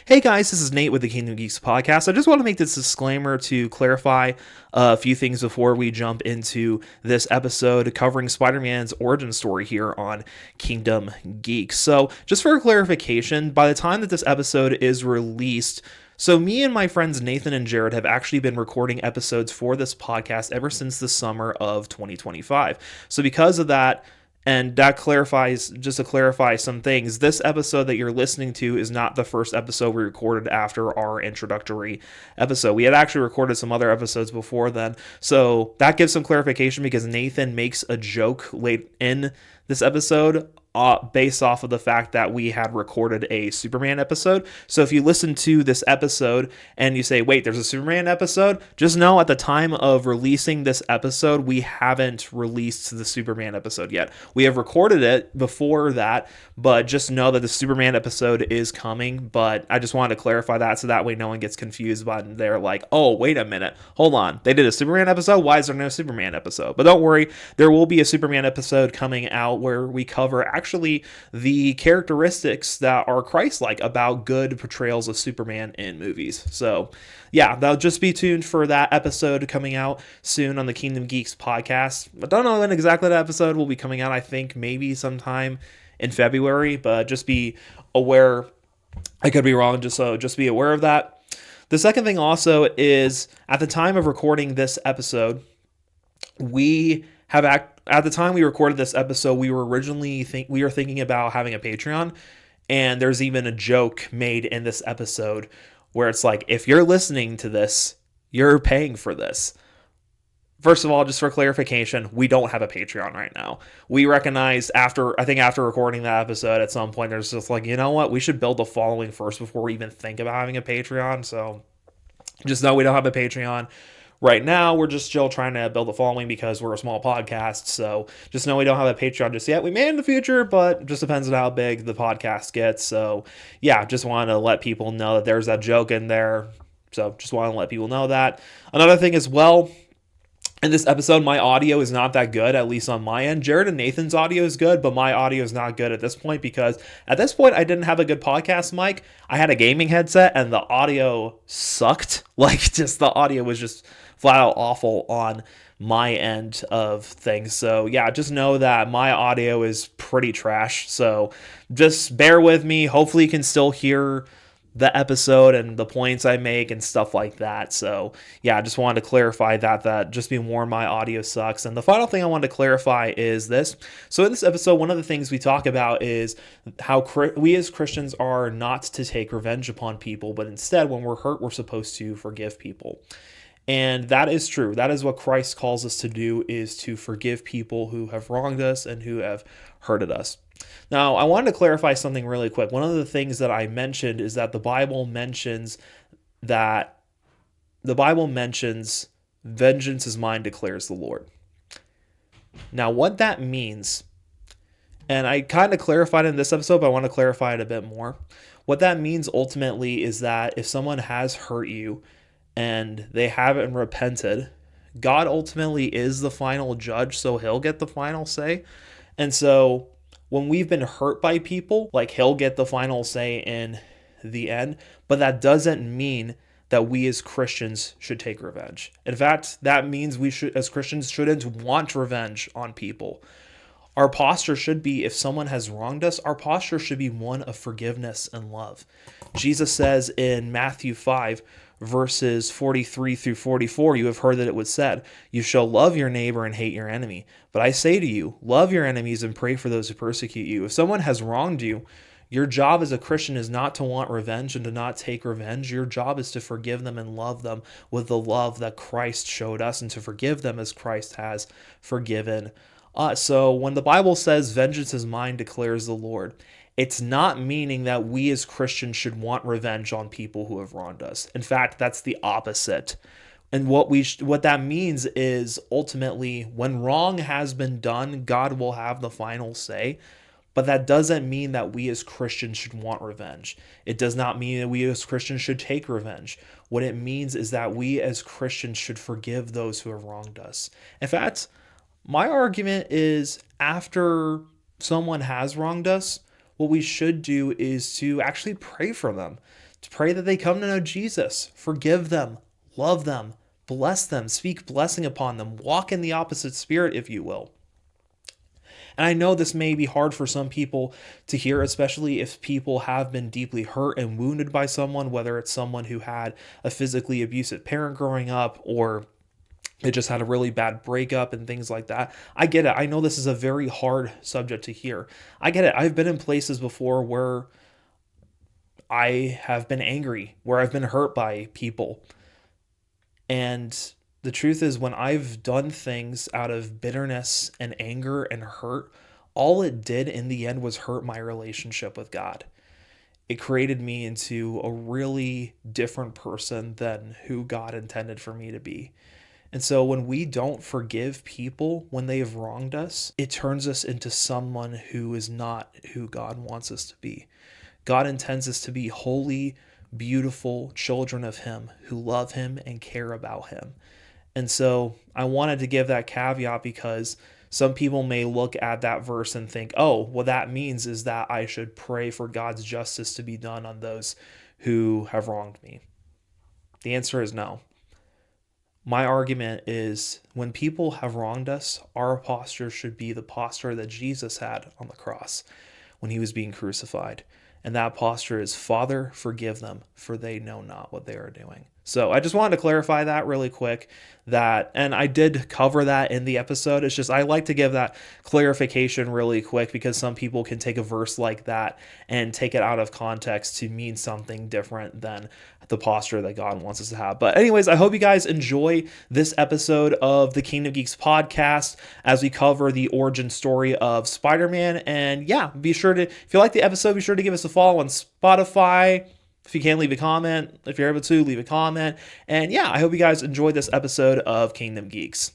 Hey guys, this is Nate with the Kingdom Geeks podcast. I just want to make this disclaimer to clarify a few things before we jump into this episode covering Spider-Man's origin story here on Kingdom Geeks. So, just for clarification, by the time that this episode is released, so me and my friends Nathan and Jared have actually been recording episodes for this podcast ever since the summer of 2025. So because of that, and that clarifies, just to clarify some things, this episode that you're listening to is not the first episode we recorded after our introductory episode. We had actually recorded some other episodes before then. So that gives some clarification because Nathan makes a joke late in this episode based off of the fact that we had recorded a Superman episode. So if you listen to this episode and you say, wait, there's a Superman episode, just know at the time of releasing this episode, we haven't released the Superman episode yet. We have recorded it before that, but just know that the Superman episode is coming. But I just wanted to clarify that so that way no one gets confused but they're like, oh, wait a minute, hold on. They did a Superman episode? Why is there no Superman episode? But don't worry, there will be a Superman episode coming out where we cover actually the characteristics that are Christ-like about good portrayals of Superman in movies. So yeah, that'll just be tuned for that episode coming out soon on the Kingdom Geeks podcast. I don't know when exactly that episode will be coming out. I think maybe sometime in February, but just be aware. I could be wrong, just be aware of that. The second thing also is at the time of recording this episode, at the time we recorded this episode, we were thinking about having a Patreon, and there's even a joke made in this episode where it's like, if you're listening to this, you're paying for this. First of all, just for clarification, we don't have a Patreon right now. We recognized after recording that episode at some point, there's just like, you know what, we should build the following first before we even think about having a Patreon. So just know we don't have a Patreon. Right now, we're just still trying to build a following because we're a small podcast. So just know we don't have a Patreon just yet. We may in the future, but it just depends on how big the podcast gets. So yeah, just wanted to let people know that there's that joke in there. So just want to let people know that. Another thing as well, in this episode, my audio is not that good, at least on my end. Jared and Nathan's audio is good, but my audio is not good at this point because at this point, I didn't have a good podcast mic. I had a gaming headset and the audio sucked. The audio was just flat out awful on my end of things. So yeah, just know that my audio is pretty trash. So just bear with me. Hopefully you can still hear the episode and the points I make and stuff like that. So yeah, I just wanted to clarify that just be warned, my audio sucks. And the final thing I wanted to clarify is this. So in this episode, one of the things we talk about is how we as Christians are not to take revenge upon people, but instead when we're hurt, we're supposed to forgive people. And that is true. That is what Christ calls us to do, is to forgive people who have wronged us and who have hurted us. Now, I wanted to clarify something really quick. One of the things that I mentioned is that the Bible mentions vengeance is mine, declares the Lord. Now, what that means, and I kind of clarified in this episode, but I want to clarify it a bit more. What that means ultimately is that if someone has hurt you and they haven't repented, God ultimately is the final judge, so he'll get the final say. And so when we've been hurt by people, he'll get the final say in the end, but that doesn't mean that we as Christians should take revenge. In fact, that means we should, as Christians, shouldn't want revenge on people. Our posture should be, if someone has wronged us, our posture should be one of forgiveness and love. Jesus says in Matthew 5, verses 43 through 44, you have heard that it was said, you shall love your neighbor and hate your enemy. But I say to you, love your enemies and pray for those who persecute you. If someone has wronged you, your job as a Christian is not to want revenge and to not take revenge. Your job is to forgive them and love them with the love that Christ showed us, and to forgive them as Christ has forgiven us. So when the Bible says, vengeance is mine, declares the Lord, it's not meaning that we as Christians should want revenge on people who have wronged us. In fact, that's the opposite. And what that means is ultimately when wrong has been done, God will have the final say. But that doesn't mean that we as Christians should want revenge. It does not mean that we as Christians should take revenge. What it means is that we as Christians should forgive those who have wronged us. In fact, my argument is after someone has wronged us, what we should do is to actually pray for them, to pray that they come to know Jesus, forgive them, love them, bless them, speak blessing upon them, walk in the opposite spirit, if you will. And I know this may be hard for some people to hear, especially if people have been deeply hurt and wounded by someone, whether it's someone who had a physically abusive parent growing up, or they just had a really bad breakup and things like that. I get it. I know this is a very hard subject to hear. I get it. I've been in places before where I have been angry, where I've been hurt by people. And the truth is, when I've done things out of bitterness and anger and hurt, all it did in the end was hurt my relationship with God. It created me into a really different person than who God intended for me to be. And so when we don't forgive people when they have wronged us, it turns us into someone who is not who God wants us to be. God intends us to be holy, beautiful children of Him who love Him and care about Him. And so I wanted to give that caveat because some people may look at that verse and think, oh, what that means is that I should pray for God's justice to be done on those who have wronged me. The answer is no. My argument is when people have wronged us, our posture should be the posture that Jesus had on the cross when He was being crucified. And that posture is, Father, forgive them, for they know not what they are doing. So I just wanted to clarify that really quick, and I did cover that in the episode. It's just I like to give that clarification really quick because some people can take a verse like that and take it out of context to mean something different than the posture that God wants us to have. But anyways, I hope you guys enjoy this episode of the Kingdom Geeks podcast as we cover the origin story of Spider-Man. And yeah, be sure to, if you like the episode, be sure to give us a follow on Spotify. If you can, leave a comment. If you're able to, leave a comment. And yeah, I hope you guys enjoyed this episode of Kingdom Geeks.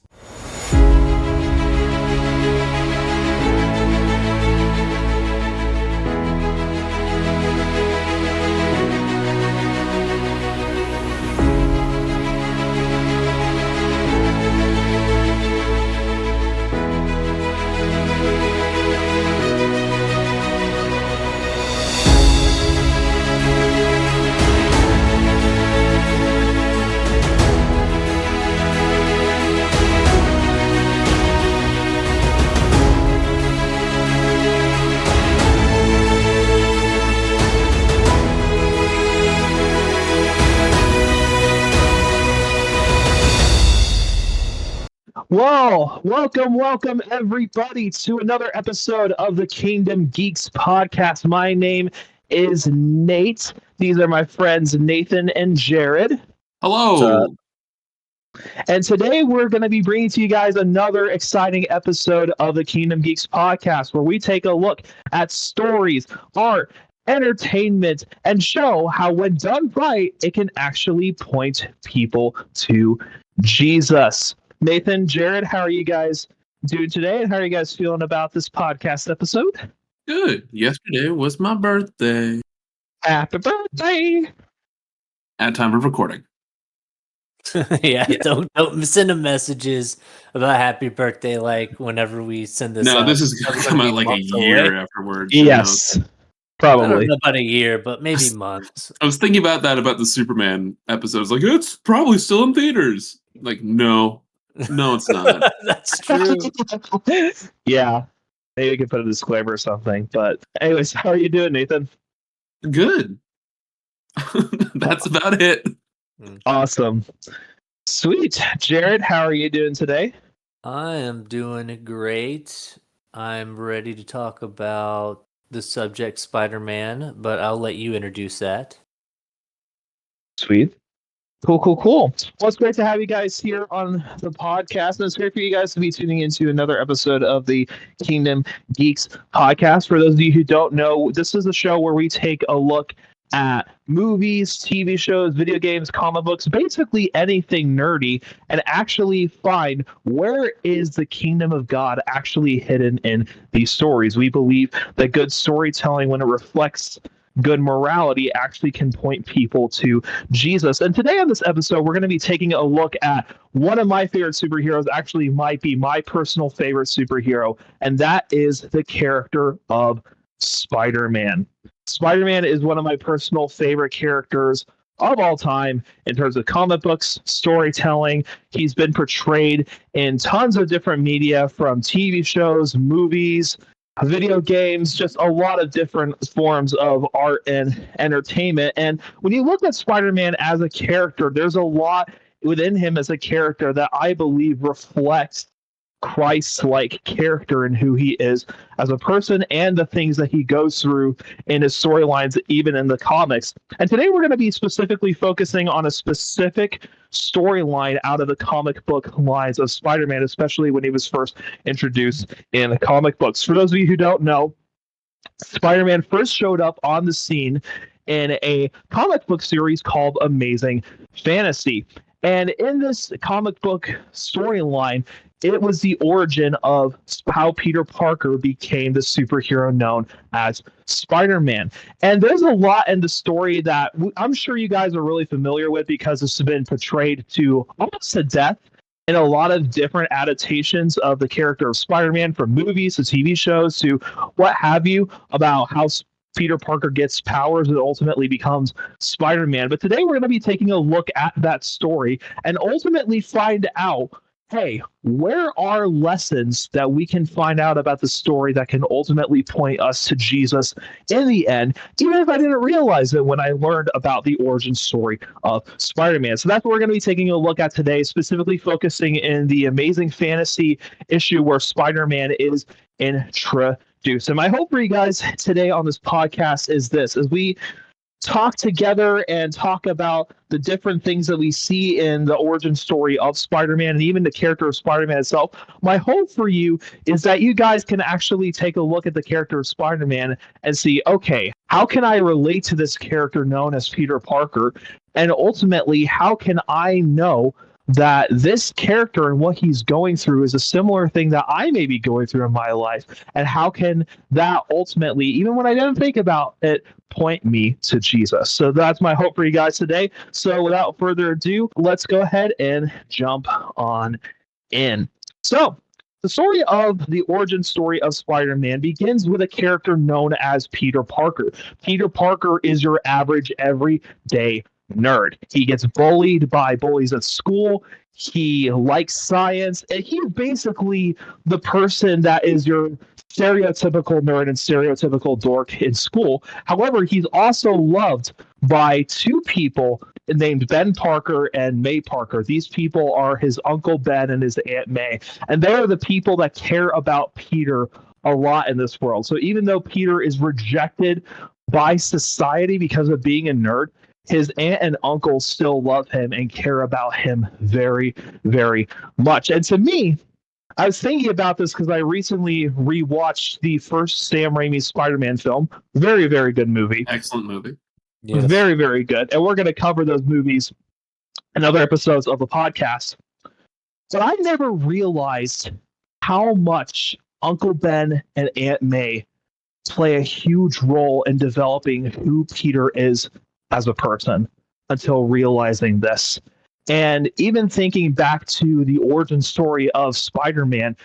Whoa, welcome everybody to another episode of the Kingdom Geeks podcast. My name is Nate. These are my friends Nathan and Jared. Hello. And today we're going to be bringing to you guys another exciting episode of the Kingdom Geeks podcast where we take a look at stories, art, entertainment, and show how when done right, it can actually point people to Jesus. Nathan, Jared, how are you guys doing today? And how are you guys feeling about this podcast episode? Good. Yesterday was my birthday. Happy birthday! At time of recording. yeah, don't send them messages about happy birthday like whenever we send this out. No, this is going to come out like a year afterwards. Yes, probably. I don't know about a year, but maybe months. I was thinking about that about the Superman episodes. Like, it's probably still in theaters. Like, no, it's not. That's true. Yeah, maybe we could put a disclaimer or something. But anyways, how are you doing, Nathan? Good. That's about it. Awesome. Sweet. Jared, how are you doing today? I am doing great. I'm ready to talk about the subject Spider-Man, but I'll let you introduce that. Sweet. Cool. Well, it's great to have you guys here on the podcast, and it's great for you guys to be tuning into another episode of the Kingdom Geeks podcast. For those of you who don't know, this is a show where we take a look at movies, TV shows, video games, comic books, basically anything nerdy, and actually find where is the kingdom of God actually hidden in these stories. We believe that good storytelling, when it reflects good morality, actually can point people to Jesus. And today on this episode, we're going to be taking a look at one of my favorite superheroes, actually might be my personal favorite superhero, and that is the character of Spider-Man. Spider-Man is one of my personal favorite characters of all time in terms of comic books, storytelling. He's been portrayed in tons of different media, from TV shows, movies, video games, just a lot of different forms of art and entertainment. And when you look at Spider-Man as a character, there's a lot within him as a character that I believe reflects Christ-like character and who he is as a person, and the things that he goes through in his storylines, even in the comics. And today we're going to be specifically focusing on a specific storyline out of the comic book lines of Spider-Man, especially when he was first introduced in the comic books. For those of you who don't know, Spider-Man first showed up on the scene in a comic book series called Amazing Fantasy. And in this comic book storyline, it was the origin of how Peter Parker became the superhero known as Spider-Man. And there's a lot in the story that I'm sure you guys are really familiar with, because it's been portrayed to almost to death in a lot of different adaptations of the character of Spider-Man, from movies to TV shows to what have you, about how Peter Parker gets powers and ultimately becomes Spider-Man. But today we're going to be taking a look at that story and ultimately find out, hey, where are lessons that we can find out about the story that can ultimately point us to Jesus in the end, even if I didn't realize it when I learned about the origin story of Spider-Man. So that's what we're going to be taking a look at today, specifically focusing in the Amazing Fantasy issue where Spider-Man is introduced. And my hope for you guys today on this podcast is this: as we talk together and talk about the different things that we see in the origin story of Spider-Man and even the character of Spider-Man itself, my hope for you is that you guys can actually take a look at the character of Spider-Man and see, okay, how can I relate to this character known as Peter Parker? And ultimately, how can I know that this character and what he's going through is a similar thing that I may be going through in my life? And how can that ultimately, even when I didn't think about it, point me to Jesus? So that's my hope for you guys today. So without further ado, let's go ahead and jump on in. So the story of the origin story of Spider-Man begins with a character known as Peter Parker. Peter Parker is your average everyday nerd. He gets bullied by bullies at school. He likes science, and he's basically the person that is your stereotypical nerd and stereotypical dork in school. However, he's also loved by two people named Ben Parker and May Parker. These people are his Uncle Ben and his Aunt May, and they are the people that care about Peter a lot in this world. So even though Peter is rejected by society because of being a nerd, his aunt and uncle still love him and care about him very, very much. And to me, I was thinking about this because I recently rewatched the first Sam Raimi Spider-Man film. Very, very good movie. Excellent movie. Yes. Very, very good. And we're going to cover those movies in other episodes of the podcast. But I never realized how much Uncle Ben and Aunt May play a huge role in developing who Peter is as a person until realizing this. And even thinking back to the origin story of Spider-Man,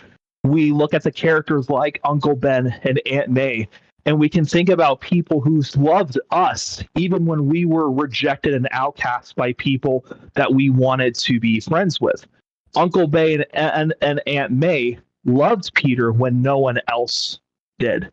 we look at the characters like Uncle Ben and Aunt May, and we can think about people who loved us even when we were rejected and outcast by people that we wanted to be friends with. Uncle Ben and Aunt May loved Peter when no one else did.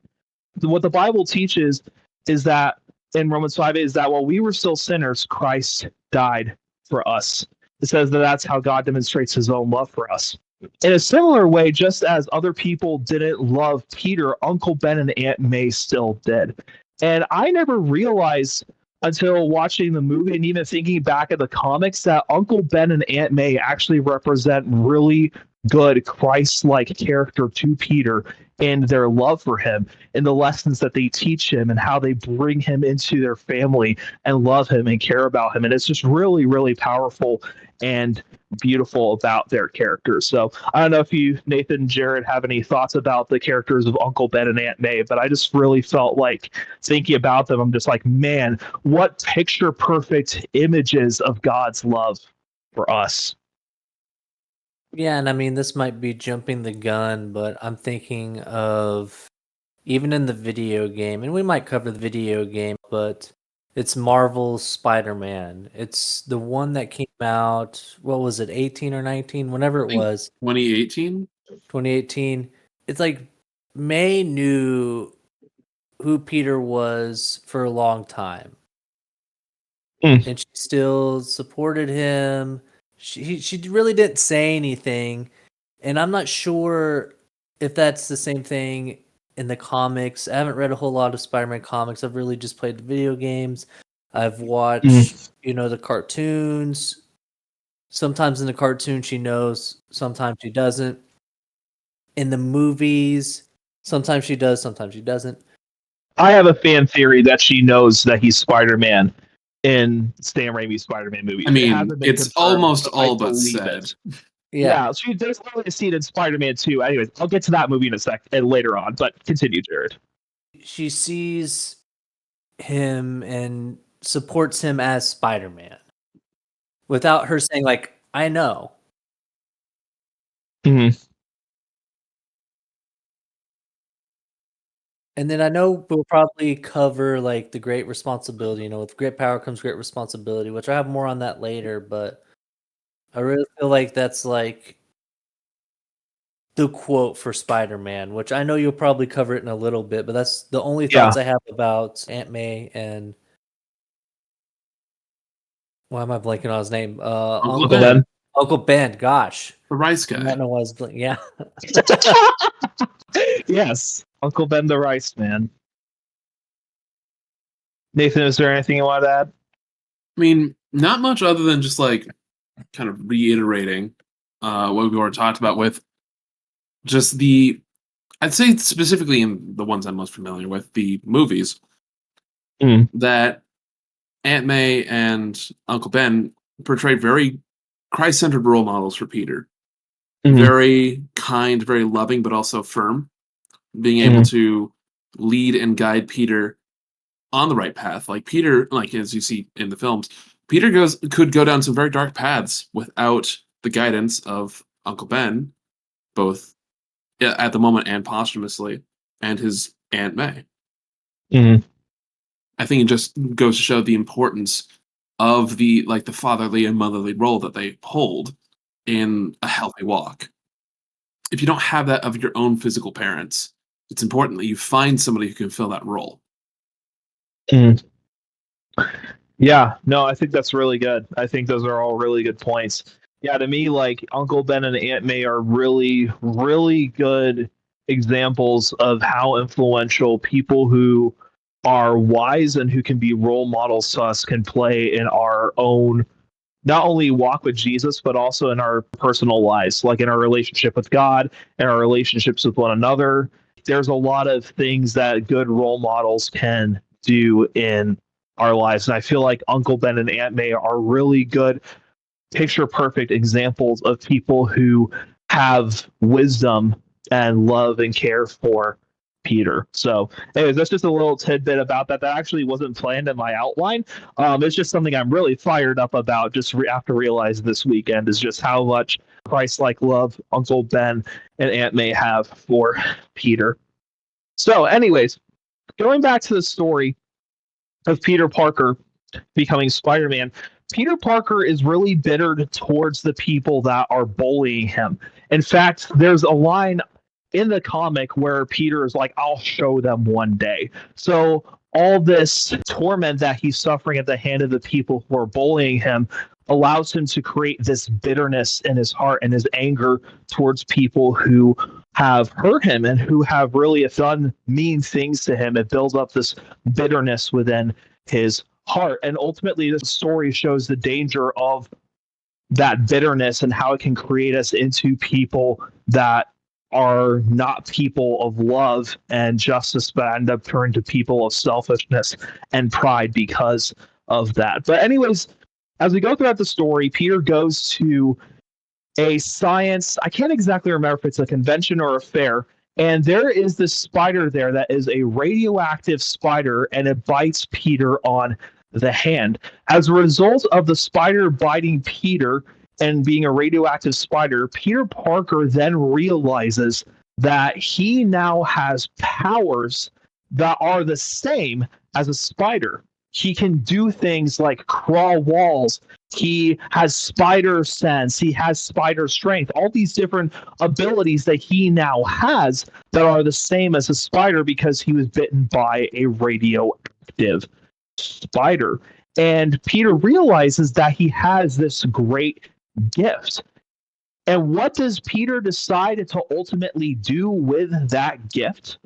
What the Bible teaches is that in Romans 5 is that while we were still sinners, Christ died for us. It says that that's how God demonstrates his own love for us. In a similar way, just as other people didn't love Peter, Uncle Ben and Aunt May still did. And I never realized until watching the movie and even thinking back at the comics that Uncle Ben and Aunt May actually represent really good Christ-like character to Peter and their love for him and the lessons that they teach him and how they bring him into their family and love him and care about him. And it's just really, really powerful and beautiful about their characters. So I don't know if you, Nathan and Jared, have any thoughts about the characters of Uncle Ben and Aunt May, but I just really felt like thinking about them, I'm just like, man, what picture perfect images of God's love for us. Yeah, and I mean, this might be jumping the gun, but I'm thinking of even in the video game, and we might cover the video game, but it's Marvel's Spider-Man. It's the one that came out, what was it, 18 or 19? Whenever it was, 2018. 2018. It's like May knew who Peter was for a long time. And she still supported him. She really didn't say anything. And I'm not sure if that's the same thing in the comics. I haven't read a whole lot of Spider-Man comics. I've really just played the video games. I've watched, the cartoons. Sometimes in the cartoon she knows, sometimes she doesn't. In the movies, sometimes she does, sometimes she doesn't. I have a fan theory that she knows that he's Spider-Man in Sam Raimi's Spider-Man movie. I mean, it's almost all but said. Yeah, there's literally a scene in Spider-Man 2. Anyways, I'll get to that movie in a sec and later on, but continue, Jared. She sees him and supports him as Spider-Man without her saying, like, I know. Mm-hmm. And then I know we'll probably cover like the great responsibility. With great power comes great responsibility, which I have more on that later. But I really feel like that's like the quote for Spider-Man, which I know you'll probably cover it in a little bit. But that's the only thoughts I have about Aunt May and why am I blanking on his name? Uncle Ben. Uncle Ben. Gosh, The rice guy. I don't know why I was yeah. Yes, Uncle Ben the Rice Man. Nathan, is there anything you want to add? I mean, not much other than just like kind of reiterating what we already talked about with just I'd say specifically in the ones I'm most familiar with, the movies, that Aunt May and Uncle Ben portray very Christ-centered role models for Peter. Very kind, very loving, but also firm. Being able to lead and guide Peter on the right path. Like Peter, like as you see in the films, Peter could go down some very dark paths without the guidance of Uncle Ben, both at the moment and posthumously, and his Aunt May. I think it just goes to show the importance of the fatherly and motherly role that they hold in a healthy walk. If you don't have that of your own physical parents, it's important that you find somebody who can fill that role. Yeah, no, I think that's really good. I think those are all really good points. Yeah, to me, like Uncle Ben and Aunt May are really, really good examples of how influential people who are wise and who can be role models to us can play in our own, not only walk with Jesus, but also in our personal lives, like in our relationship with God and our relationships with one another. There's a lot of things that good role models can do in our lives. And I feel like Uncle Ben and Aunt May are really good, picture perfect examples of people who have wisdom and love and care for Peter. So anyways, that's just a little tidbit about that. That actually wasn't planned in my outline. It's just something I'm really fired up about just after realizing this weekend is just how much Christ-like love Uncle Ben and Aunt May have for Peter. So anyways, going back to the story of Peter Parker becoming Spider-Man, Peter Parker is really bitter towards the people that are bullying him. In fact, there's a line in the comic where Peter is like, I'll show them one day. So all this torment that he's suffering at the hand of the people who are bullying him allows him to create this bitterness in his heart and his anger towards people who have hurt him and who have really done mean things to him. It builds up this bitterness within his heart. And ultimately, this story shows the danger of that bitterness and how it can create us into people that are not people of love and justice, but end up turning to people of selfishness and pride because of that. But anyways, as we go throughout the story, Peter goes to a science, I can't exactly remember if it's a convention or a fair, and there is this spider there that is a radioactive spider, and it bites Peter on the hand. As a result of the spider biting Peter and being a radioactive spider, Peter Parker then realizes that he now has powers that are the same as a spider. He can do things like crawl walls. He has spider sense. He has spider strength. All these different abilities that he now has that are the same as a spider because he was bitten by a radioactive spider. And Peter realizes that he has this great gift. And what does Peter decide to ultimately do with that gift?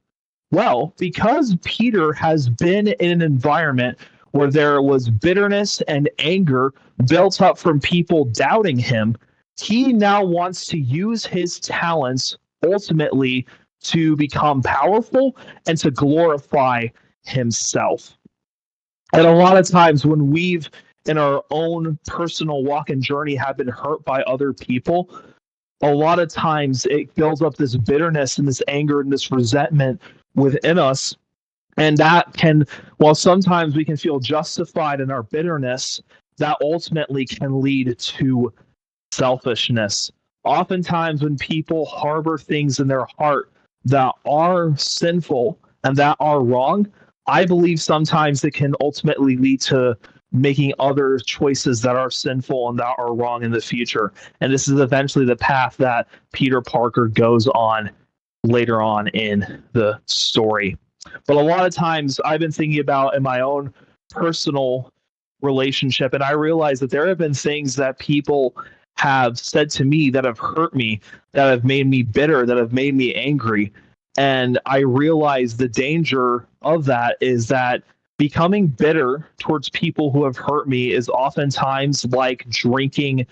Well, because Peter has been in an environment where there was bitterness and anger built up from people doubting him, he now wants to use his talents ultimately to become powerful and to glorify himself. And a lot of times when we've in our own personal walk and journey have been hurt by other people, a lot of times it builds up this bitterness and this anger and this resentment within us. And that can, while sometimes we can feel justified in our bitterness, that ultimately can lead to selfishness. Oftentimes, when people harbor things in their heart that are sinful and that are wrong, I believe sometimes it can ultimately lead to making other choices that are sinful and that are wrong in the future. And this is eventually the path that Peter Parker goes on later on in the story. But a lot of times I've been thinking about in my own personal relationship, and I realize that there have been things that people have said to me that have hurt me, that have made me bitter, that have made me angry. And I realize the danger of that is that becoming bitter towards people who have hurt me is oftentimes like drinking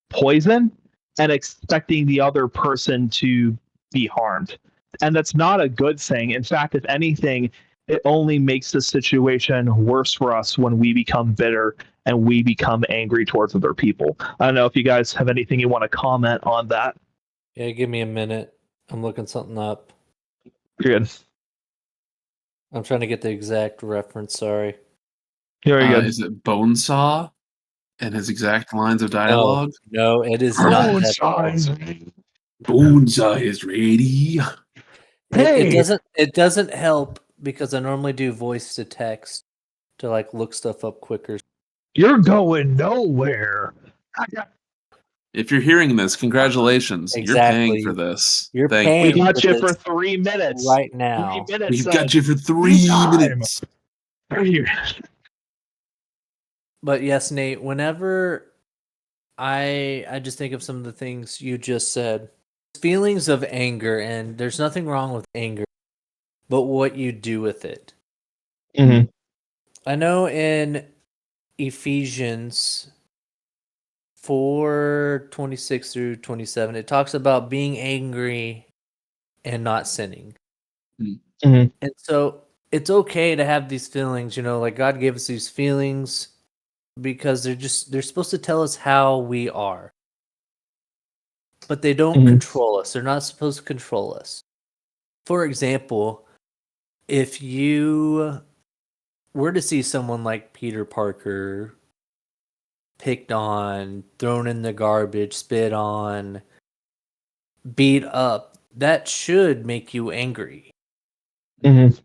poison and expecting the other person to be harmed. And that's not a good thing. In fact, if anything, it only makes the situation worse for us when we become bitter and we become angry towards other people. I don't know if you guys have anything you want to comment on that. Yeah, give me a minute. I'm looking something up. Good. I'm trying to get the exact reference. Sorry. Very good. Is it Bonesaw and his exact lines of dialogue? No, it is not. Bonesaw is ready. Hey! It doesn't help because I normally do voice to text to like look stuff up quicker. You're going nowhere. If you're hearing this, congratulations. Exactly. You're paying for this. You're Thank paying. We got you this for 3 minutes. right now. 3 minutes. We've got you for 3 minutes. But yes, Nate, whenever I just think of some of the things you just said, feelings of anger, and there's nothing wrong with anger, but what you do with it. Mm-hmm. I know in Ephesians 4:26 through 27, it talks about being angry and not sinning. Mm-hmm. And so it's okay to have these feelings, like God gave us these feelings because they're supposed to tell us how we are. But they don't control us. They're not supposed to control us. For example, if you were to see someone like Peter Parker picked on, thrown in the garbage, spit on, beat up, that should make you angry. Mm-hmm.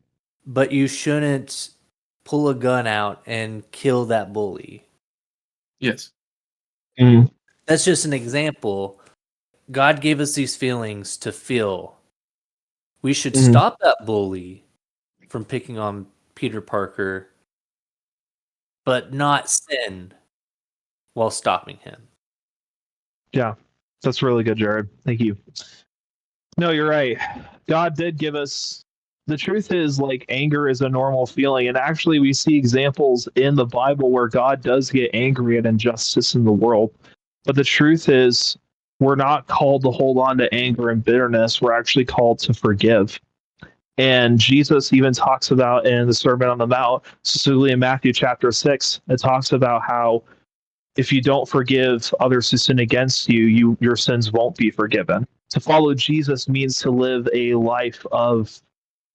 But you shouldn't pull a gun out and kill that bully. Yes. Mm-hmm. That's just an example. God gave us these feelings to feel. We should stop that bully from picking on Peter Parker, but not sin while stopping him. Yeah, that's really good, Jared. Thank you. No, you're right. God did give us. The truth is, like, anger is a normal feeling. And actually, we see examples in the Bible where God does get angry at injustice in the world. But the truth is, we're not called to hold on to anger and bitterness. We're actually called to forgive. And Jesus even talks about in the Sermon on the Mount, specifically in Matthew chapter 6, it talks about how if you don't forgive others who sin against you, your sins won't be forgiven. To follow Jesus means to live a life of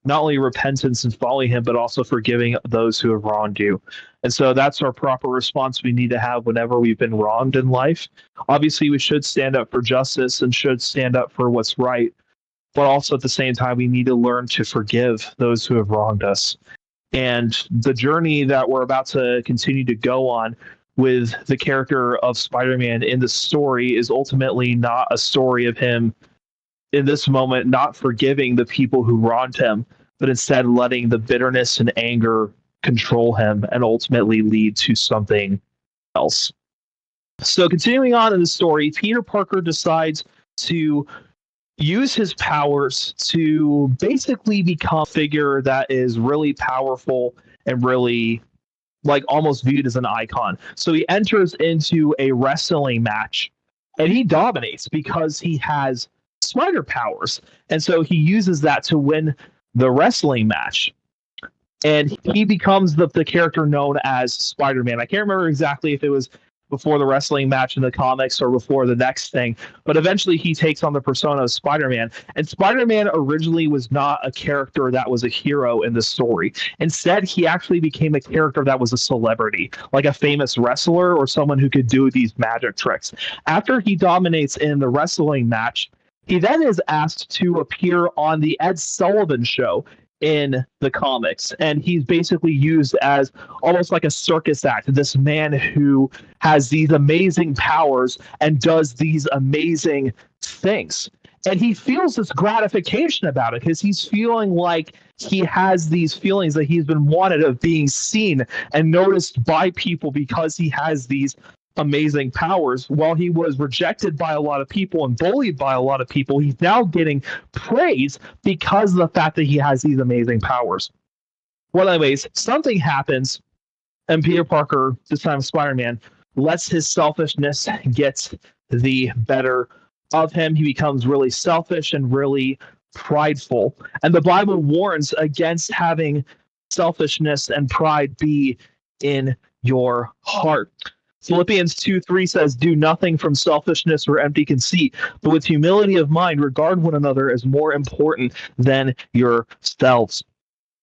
not only repentance and following him, but also forgiving those who have wronged you. And so that's our proper response we need to have whenever we've been wronged in life. Obviously, we should stand up for justice and should stand up for what's right. but also at the same time, we need to learn to forgive those who have wronged us. And the journey that we're about to continue to go on with the character of Spider-Man in the story is ultimately not a story of him in this moment not forgiving the people who wronged him, but instead letting the bitterness and anger control him and ultimately lead to something else. So continuing on in the story, Peter Parker decides to use his powers to basically become a figure that is really powerful and really like almost viewed as an icon. So he enters into a wrestling match and he dominates because he has spider powers. And so he uses that to win the wrestling match. And he becomes the character known as Spider-Man. I can't remember exactly if it was before the wrestling match in the comics or before the next thing, but eventually he takes on the persona of Spider-Man. And Spider-Man originally was not a character that was a hero in the story. Instead, he actually became a character that was a celebrity, like a famous wrestler or someone who could do these magic tricks. After he dominates in the wrestling match, he then is asked to appear on the Ed Sullivan Show in the comics, and he's basically used as almost like a circus act, this man who has these amazing powers and does these amazing things. And he feels this gratification about it because he's feeling like he has these feelings that he's been wanted of being seen and noticed by people because he has these amazing powers. While he was rejected by a lot of people and bullied by a lot of people, he's now getting praise because of the fact that he has these amazing powers. Well, anyways, something happens, and Peter Parker, this time Spider-Man, lets his selfishness get the better of him. He becomes really selfish and really prideful. And the Bible warns against having selfishness and pride be in your heart. Philippians 2:3 says, "Do nothing from selfishness or empty conceit, but with humility of mind regard one another as more important than yourselves."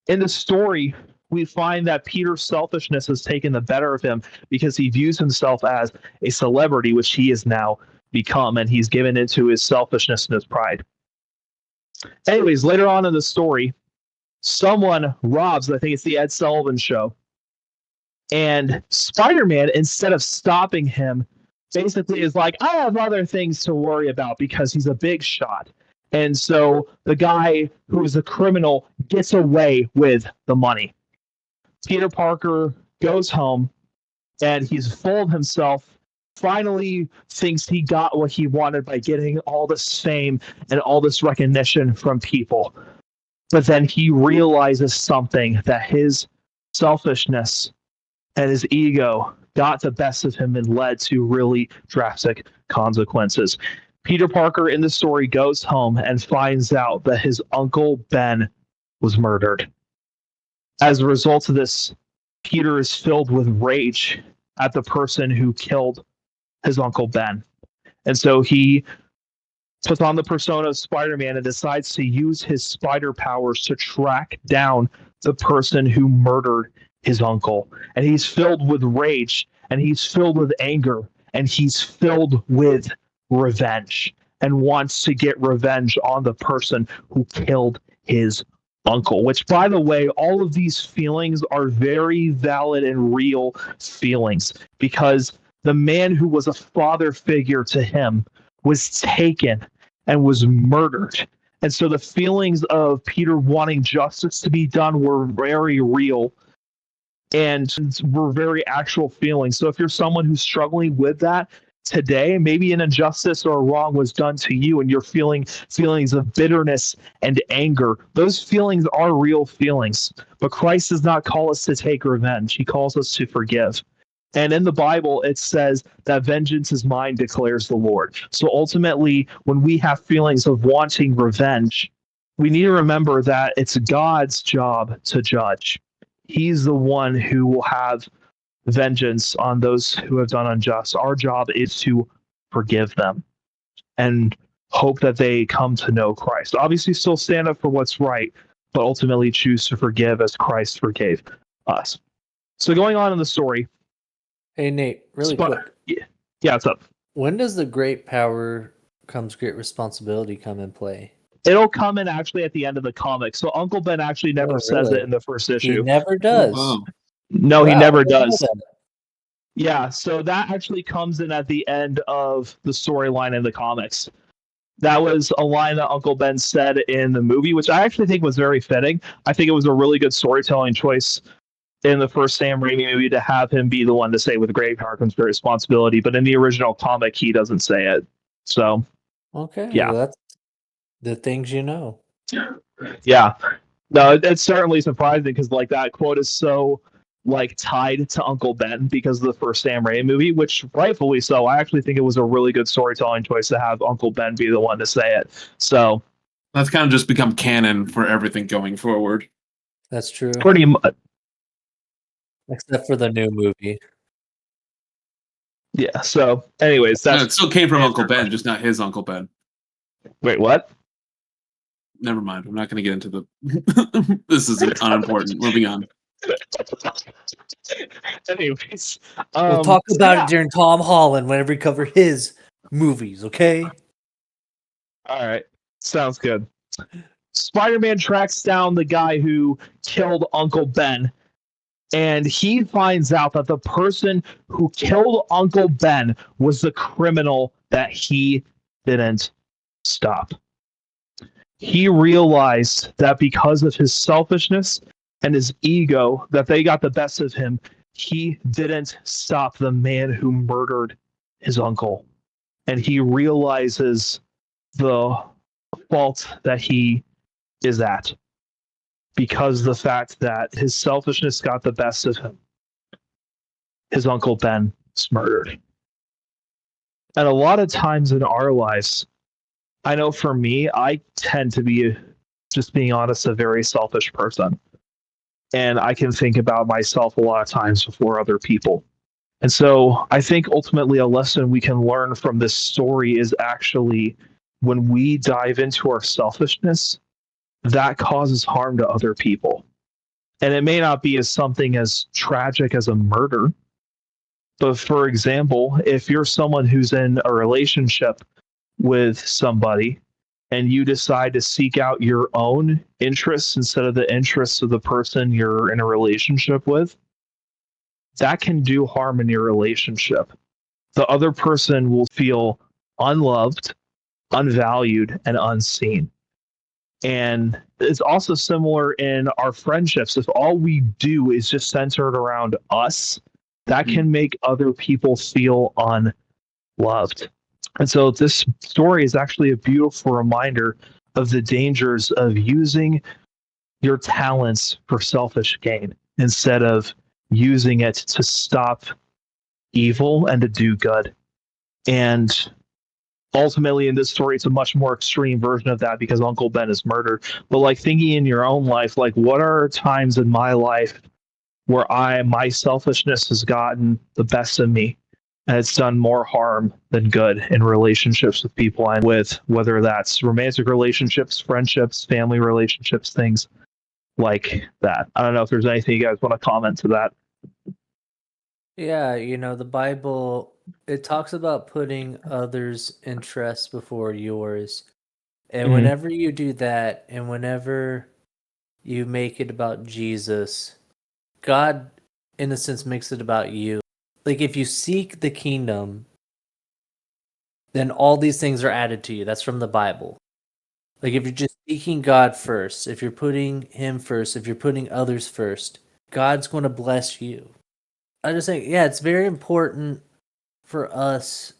In the story, we find that Peter's selfishness has taken the better of him because he views himself as a celebrity, which he has now become, and he's given into his selfishness and his pride. Anyways, later on in the story, someone robs, I think it's the Ed Sullivan Show, and Spider-Man, instead of stopping him, basically is like, I have other things to worry about because he's a big shot. And so the guy who is a criminal gets away with the money. Peter Parker goes home and he's full of himself, finally thinks he got what he wanted by getting all this fame and all this recognition from people. But then he realizes something, that his selfishness and his ego got the best of him and led to really drastic consequences. Peter Parker in the story goes home and finds out that his uncle Ben was murdered. As a result of this, Peter is filled with rage at the person who killed his uncle Ben. And so he puts on the persona of Spider-Man and decides to use his spider powers to track down the person who murdered his uncle. And he's filled with rage, and he's filled with anger, and he's filled with revenge, and wants to get revenge on the person who killed his uncle. Which, by the way, all of these feelings are very valid and real feelings, because the man who was a father figure to him was taken and was murdered. And so the feelings of Peter wanting justice to be done were very real and were very actual feelings. So if you're someone who's struggling with that today, maybe an injustice or a wrong was done to you and you're feeling feelings of bitterness and anger, those feelings are real feelings. But Christ does not call us to take revenge. He calls us to forgive. And in the Bible, it says that vengeance is mine, declares the Lord. So ultimately, when we have feelings of wanting revenge, we need to remember that it's God's job to judge. He's the one who will have vengeance on those who have done unjust. Our job is to forgive them and hope that they come to know Christ. Obviously, still stand up for what's right, but ultimately choose to forgive as Christ forgave us. So going on in the story. Hey, Nate, really quick. Yeah, what's up? When does the great power comes great responsibility come in play? It'll come in actually at the end of the comic. So Uncle Ben actually never says really? it in the first He issue. never Oh, does. wow. No, he Wow, never I didn't know does. that. Yeah, so that actually comes in at the end of the storyline in the comics. That was a line that Uncle Ben said in the movie, which I actually think was very fitting. I think it was a really good storytelling choice in the first Sam Raimi movie to have him be the one to say, with great power comes great responsibility. But in the original comic, he doesn't say it. So, Okay, yeah. well, that's the things you know. Yeah. No, it's certainly surprising because like that quote is so like tied to Uncle Ben because of the first Sam Raimi movie, which rightfully so. I actually think it was a really good storytelling choice to have Uncle Ben be the one to say it. So That's kind of just become canon for everything going forward. That's true. pretty much, Except for the new movie. yeah. So, anyways, No, that's it still came from answer Uncle your Ben, question. just not his Uncle Ben. Wait, what? Never mind. I'm not going to get into the. This is unimportant. Moving on. Anyways, We'll talk so about yeah. it during Tom Holland whenever we cover his movies, okay? All right, sounds good. Spider-Man tracks down the guy who killed Uncle Ben, and he finds out that the person who killed Uncle Ben was the criminal that he didn't stop. He realized that because of his selfishness and his ego, that they got the best of him. He didn't stop the man who murdered his uncle. And he realizes the fault that he is at because the fact that his selfishness got the best of him. His uncle Ben was murdered. And a lot of times in our lives, I know for me, I tend to be, just being honest, a very selfish person. And I can think about myself a lot of times before other people. And so I think ultimately a lesson we can learn from this story is actually when we dive into our selfishness, that causes harm to other people. And it may not be as something as tragic as a murder. But for example, if you're someone who's in a relationship with somebody and you decide to seek out your own interests instead of the interests of the person you're in a relationship with, that can do harm in your relationship. The other person will feel unloved, unvalued, and unseen. And it's also similar in our friendships. If all we do is just centered around us, that can make other people feel unloved. And so this story is actually a beautiful reminder of the dangers of using your talents for selfish gain instead of using it to stop evil and to do good. And ultimately in this story it's a much more extreme version of that because Uncle Ben is murdered. But like thinking in your own life, like what are times in my life where my selfishness has gotten the best of me and it's done more harm than good in relationships with people I'm with, whether that's romantic relationships, friendships, family relationships, things like that. I don't know if there's anything you guys want to comment to that. Yeah, the Bible, it talks about putting others' interests before yours. And whenever you do that, and whenever you make it about Jesus, God, in a sense, makes it about you. Like, if you seek the kingdom, then all these things are added to you. That's from the Bible. Like, if you're just seeking God first, if you're putting Him first, if you're putting others first, God's going to bless you. I just think, yeah, it's very important for us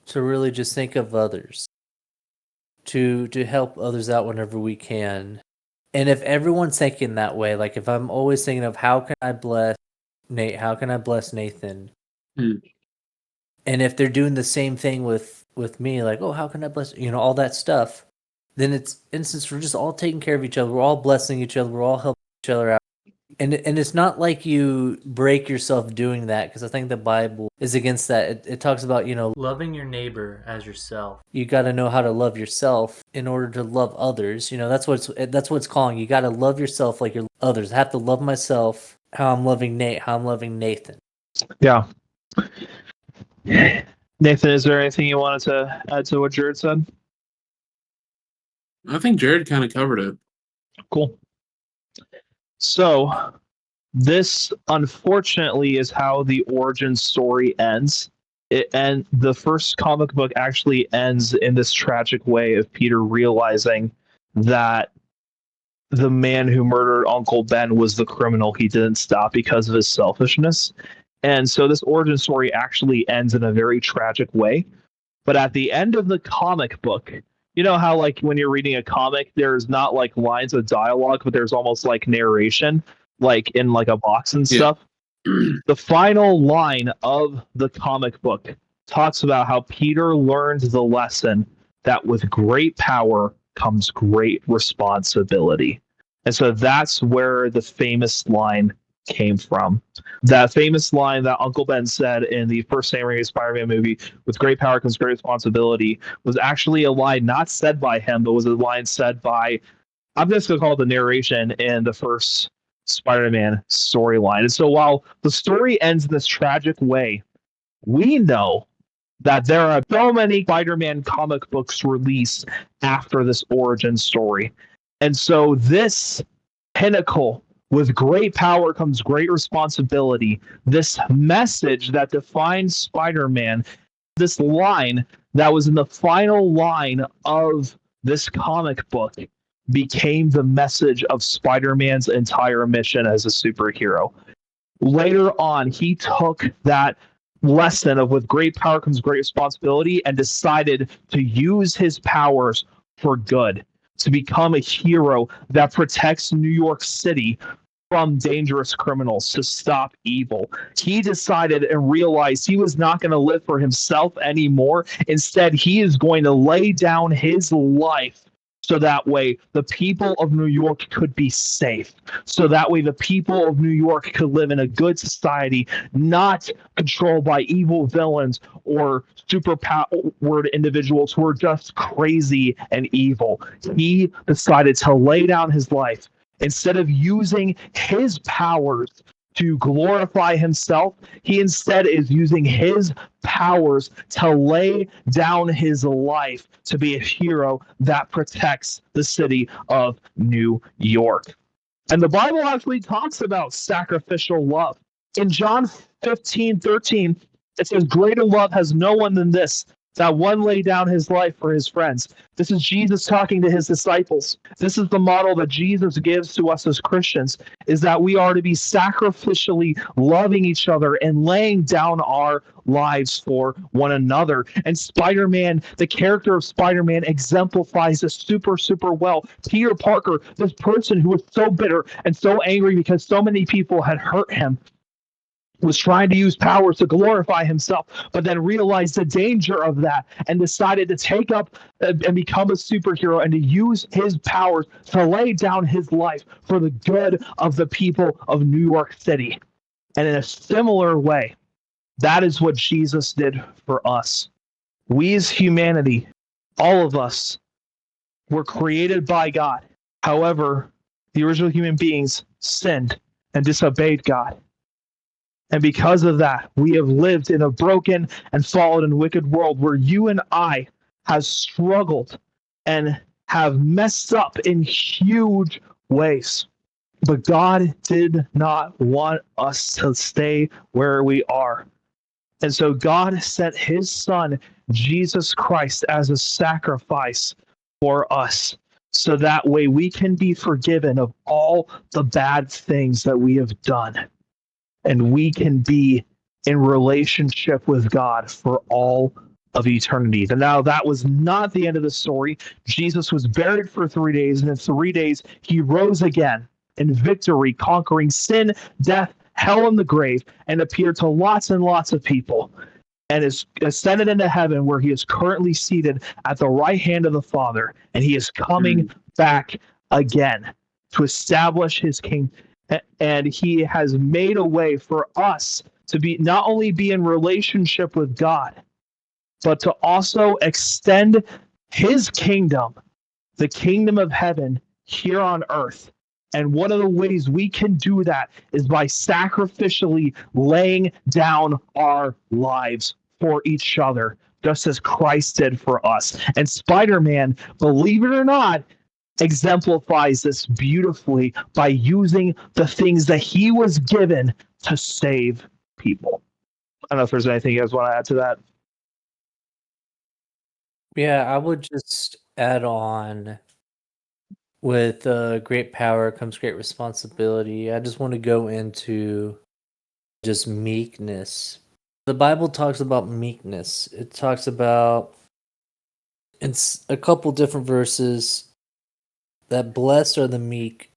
to really just think of others, to help others out whenever we can. And if everyone's thinking that way, like if I'm always thinking of how can I bless Nate, how can I bless Nathan? And if they're doing the same thing with me, like, oh, how can I bless, all that stuff, then it's instance we're just all taking care of each other. We're all blessing each other. We're all helping each other out. And it's not like you break yourself doing that, because I think the Bible is against that. It talks about, loving your neighbor as yourself. You got to know how to love yourself in order to love others. That's what it's calling. You got to love yourself like you're others. I have to love myself how I'm loving Nate, how I'm loving Nathan. Yeah. Nathan, is there anything you wanted to add to what Jared said? I think Jared kind of covered it. Cool. So this, unfortunately, is how the origin story ends. And the first comic book actually ends in this tragic way of Peter realizing that the man who murdered Uncle Ben was the criminal he didn't stop because of his selfishness. And so this origin story actually ends in a very tragic way. But at the end of the comic book, you know how like when you're reading a comic, there's not like lines of dialogue, but there's almost like narration, like in like a box and stuff. The final line of the comic book talks about how Peter learned the lesson that with great power comes great responsibility. And so that's where the famous line came from. That famous line that Uncle Ben said in the first Sam Raimi Spider-Man movie, with great power comes great responsibility, was actually a line not said by him, but was a line said by, I'm just going to call it the narration in the first Spider-Man storyline. And so while the story ends in this tragic way, we know that there are so many Spider-Man comic books released after this origin story. And so this pinnacle, with great power comes great responsibility, this message that defines Spider-Man, this line that was in the final line of this comic book, became the message of Spider-Man's entire mission as a superhero. Later on, he took that lesson of with great power comes great responsibility and decided to use his powers for good, to become a hero that protects New York City from dangerous criminals, to stop evil. He decided and realized he was not going to live for himself anymore. Instead, he is going to lay down his life so that way the people of New York could be safe. So that way the people of New York could live in a good society, not controlled by evil villains or superpowered individuals who are just crazy and evil. He decided to lay down his life. Instead of using his powers to glorify himself, he instead is using his powers to lay down his life to be a hero that protects the city of New York. And the Bible actually talks about sacrificial love. In John 15:13, it says, greater love has no one than this, that one lay down his life for his friends. This is Jesus talking to his disciples. This is the model that Jesus gives to us as Christians, is that we are to be sacrificially loving each other and laying down our lives for one another. And Spider-Man, the character of Spider-Man, exemplifies this super, super well. Peter Parker, this person who was so bitter and so angry because so many people had hurt him, was trying to use powers to glorify himself, but then realized the danger of that and decided to take up and become a superhero and to use his powers to lay down his life for the good of the people of New York City. And in a similar way, that is what Jesus did for us. We as humanity, all of us, were created by God. However, the original human beings sinned and disobeyed God. And because of that, we have lived in a broken and fallen and wicked world where you and I have struggled and have messed up in huge ways. But God did not want us to stay where we are. And so God sent his son, Jesus Christ, as a sacrifice for us. So that way we can be forgiven of all the bad things that we have done. And we can be in relationship with God for all of eternity. And now that was not the end of the story. Jesus was buried for 3 days, and in 3 days he rose again in victory, conquering sin, death, hell, and the grave, and appeared to lots and lots of people, and is ascended into heaven, where he is currently seated at the right hand of the Father, and he is coming back again to establish his kingdom. And he has made a way for us to be not only be in relationship with God, but to also extend his kingdom, the kingdom of heaven, here on earth. And one of the ways we can do that is by sacrificially laying down our lives for each other, just as Christ did for us. And Spider-Man, believe it or not, exemplifies this beautifully by using the things that he was given to save people. I don't know if there's anything you guys want to add to that. Yeah, I would just add on with great power comes great responsibility. I just want to go into just meekness. The Bible talks about meekness. It talks about in a couple different verses that blessed are the meek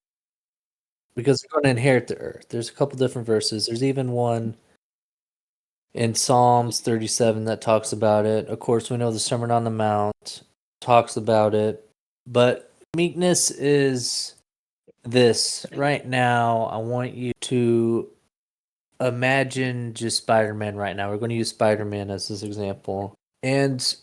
because they're going to inherit the earth. There's a couple different verses. There's even one in Psalms 37 that talks about it. Of course, we know the Sermon on the Mount talks about it. But meekness is this. Right now, I want you to imagine just Spider-Man right now. We're going to use Spider-Man as this example. And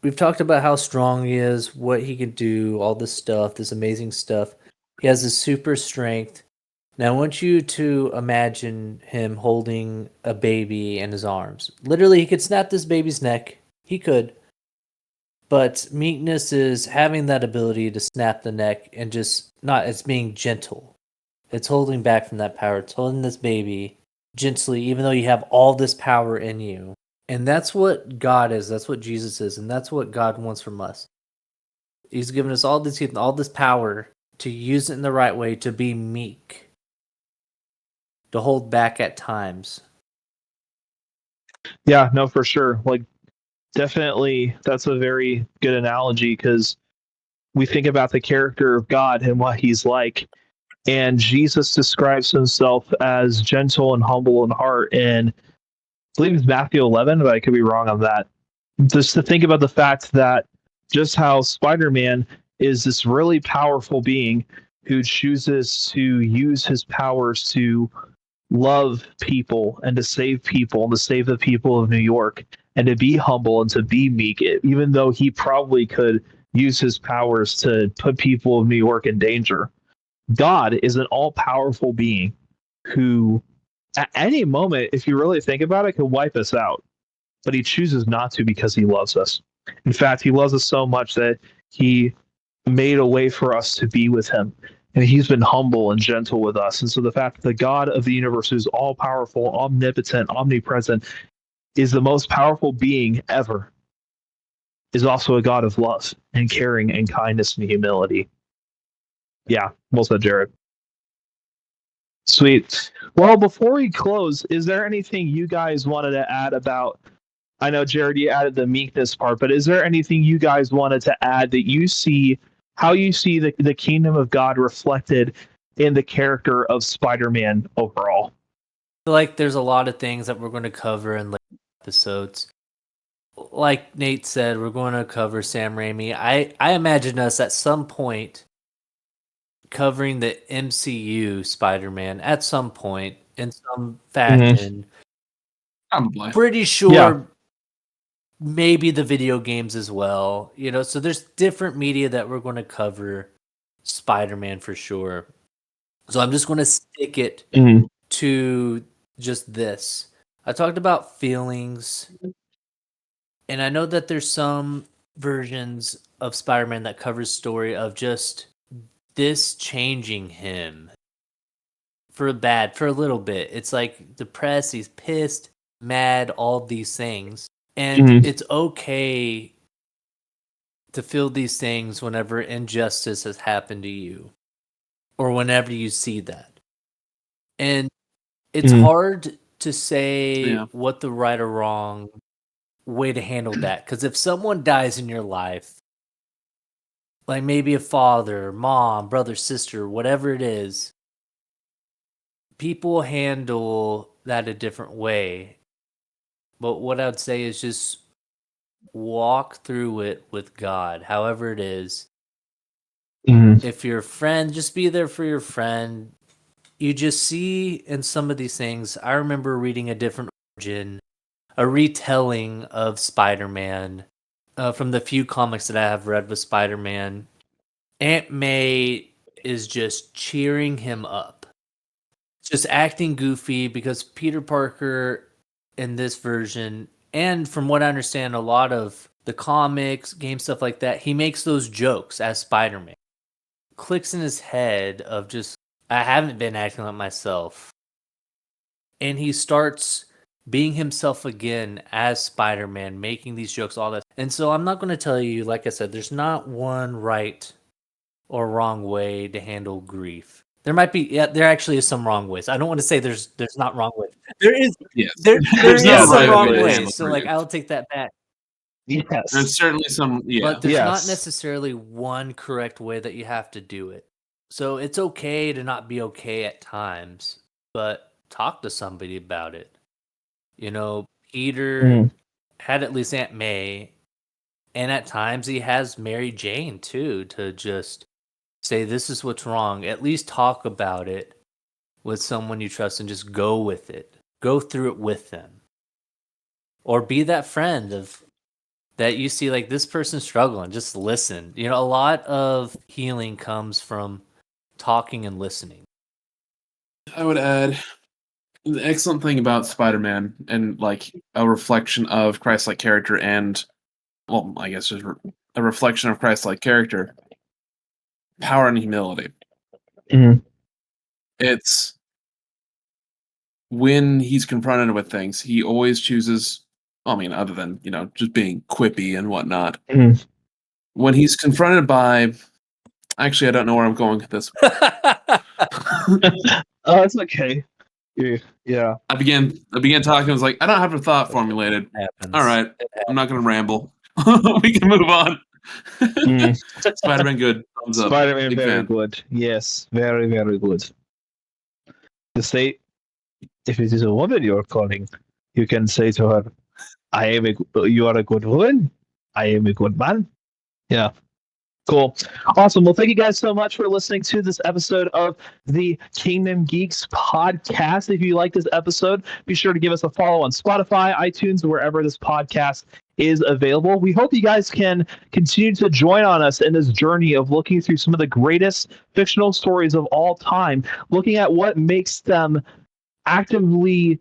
we've talked about how strong he is, what he can do, all this stuff, this amazing stuff. He has this super strength. Now, I want you to imagine him holding a baby in his arms. Literally, he could snap this baby's neck. He could. But meekness is having that ability to snap the neck and just not, it's being gentle. It's holding back from that power. It's holding this baby gently, even though you have all this power in you. And that's what God is. That's what Jesus is. And that's what God wants from us. He's given us all this power to use it in the right way, to be meek, to hold back at times. Yeah, no, for sure. Like, definitely, that's a very good analogy because we think about the character of God and what he's like. And Jesus describes himself as gentle and humble in heart. And I believe it's Matthew 11, but I could be wrong on that. Just to think about the fact that just how Spider-Man is this really powerful being who chooses to use his powers to love people and to save people and to save the people of New York and to be humble and to be meek, even though he probably could use his powers to put people of New York in danger. God is an all-powerful being who, at any moment, if you really think about it, can wipe us out. But he chooses not to because he loves us. In fact, he loves us so much that he made a way for us to be with him. And he's been humble and gentle with us. And so the fact that the God of the universe, who's all-powerful, omnipotent, omnipresent, is the most powerful being ever, is also a God of love and caring and kindness and humility. Yeah, well said, Jared. Sweet. Well, before we close, is there anything you guys wanted to add about? I know, Jared, you added the meekness part, but is there anything you guys wanted to add that you see, how you see the kingdom of God reflected in the character of Spider-Man overall? I feel like there's a lot of things that we're going to cover in later episodes. Like Nate said, we're going to cover Sam Raimi. I imagine us at some point covering the MCU Spider-Man at some point in some fashion. Probably. Pretty sure Yeah. maybe the video games as well. You know, so there's different media that we're going to cover Spider-Man for sure. So I'm just going to stick it to just this. I talked about feelings, and I know that there's some versions of Spider-Man that covers story of just this changing him for a little bit. It's like depressed, he's pissed, mad, all these things. And it's okay to feel these things whenever injustice has happened to you or whenever you see that. And it's hard to say what the right or wrong way to handle that. Because if someone dies in your life, like maybe a father, mom, brother, sister, whatever it is, people handle that a different way. But what I would say is just walk through it with God, however it is. If you're a friend, just be there for your friend. You just see in some of these things, I remember reading a different origin, a retelling of Spider-Man from the few comics that I have read with Spider-Man. Aunt May is just cheering him up. Just acting goofy because Peter Parker in this version And from what I understand, a lot of the comics, game stuff like that, he makes those jokes as Spider-Man. Clicks in his head of just, I haven't been acting like myself. And he starts being himself again as Spider-Man, making these jokes, all that. And so I'm not going to tell you, like I said, there's not one right or wrong way to handle grief. There might be, yeah, there actually is some wrong ways. I don't want to say there's not wrong ways. There is, Yes. there There's is no some right wrong way to ways. handle So like, grief. I'll take that back. Yes. There's certainly some, yeah. But there's not Yes. necessarily one correct way that you have to do it. So it's okay to not be okay at times, but talk to somebody about it. You know, Peter had at least Aunt May, and at times he has Mary Jane too, to just say, this is what's wrong. At least talk about it with someone you trust and just go with it. Go through it with them. Or be that friend of that you see, like, this person's struggling. Just listen. You know, a lot of healing comes from talking and listening. I would add the excellent thing about Spider-Man and like a reflection of Christ-like character and, well, I guess just a reflection of Christ-like character, power and humility. Mhm. It's when he's confronted with things, he always chooses, I mean, other than, just being quippy and whatnot. Mhm. When he's confronted by, actually, I don't know where I'm going with this. Oh, it's okay. Yeah. I began talking. I was like, I don't have a thought formulated. Happens. All right, I'm not going to ramble. We can move on. Spider-Man, good. Thumbs up. Spider-Man, Big very fan. good. Yes, very, very good. To say, if it is a woman you're calling, you can say to her, you are a good woman. I am a good man. Yeah. Cool. Awesome. Well, thank you guys so much for listening to this episode of the Kingdom Geeks podcast. If you like this episode, be sure to give us a follow on Spotify, iTunes, wherever this podcast is available. We hope you guys can continue to join on us in this journey of looking through some of the greatest fictional stories of all time, looking at what makes them actively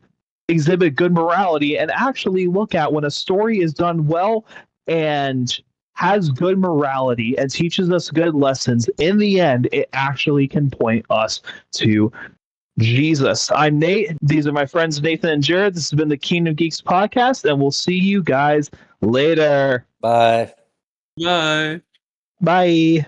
exhibit good morality, and actually look at when a story is done well and has good morality and teaches us good lessons. In the end, it actually can point us to Jesus. I'm Nate. These are my friends Nathan and Jared. This has been the Kingdom Geeks podcast, and we'll see you guys later. Bye. Bye. Bye.